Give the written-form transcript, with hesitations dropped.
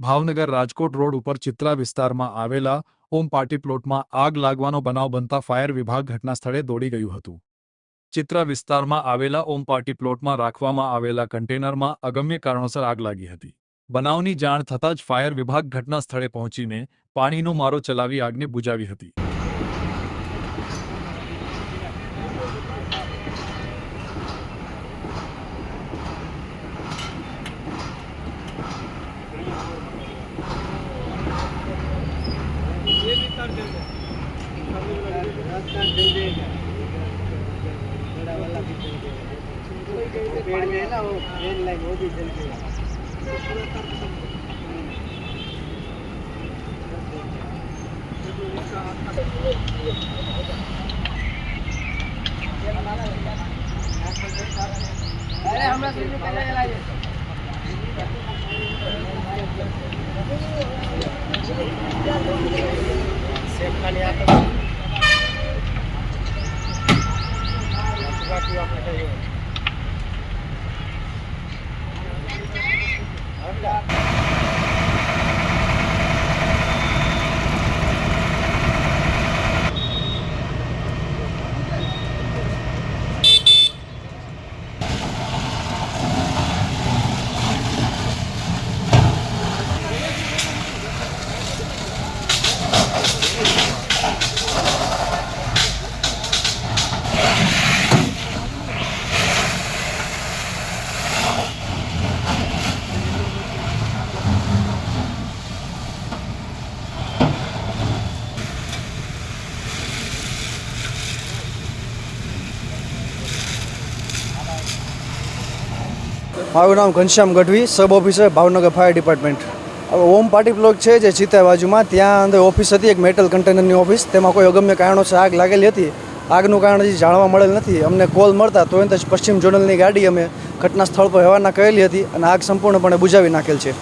Bhavnagar Rajkot road ઉપર ચિત્રા વિસ્તારમાં આવેલા ઓમ પાર્ટી પ્લોટમાં આગ લાગવાનો બનાવ બનતા ફાયર વિભાગ ઘટના સ્થળે દોડી ગયું હતું। ચિત્રા વિસ્તારમાં આવેલા ઓમ પાર્ટી પ્લોટમાં રાખવામાં આવેલા કન્ટેનરમાં અગમ્ય કારણોસર આગ લાગી હતી। બનાવની જાણ થતાં જ ફાયર વિભાગ ઘટના સ્થળે પહોંચીને પાણીનો મારો ચલાવી આગને બુઝાવી હતી। મારું નામ ઘનશ્યામ ગઢવી, સબ ઓફિસર ભાવનગર ફાયર ડિપાર્ટમેન્ટ। હવે ઓમ પાર્ટી પ્લોટ છે જે ચિત્રા બાજુમાં, ત્યાં અંદર ઓફિસ હતી, એક મેટલ કન્ટેનરની ઓફિસ। તેમાં કોઈ અગમ્ય કારણોસર આગ લાગેલી હતી। આગનું કારણ હજી જાણવા મળેલ નથી। અમને કોલ મળતા તુરંત જ પશ્ચિમ ઝોનલની ગાડી અમે ઘટના સ્થળ પર રવાના કરેલી હતી અને આગ સંપૂર્ણપણે બુઝાવી નાખેલ છે।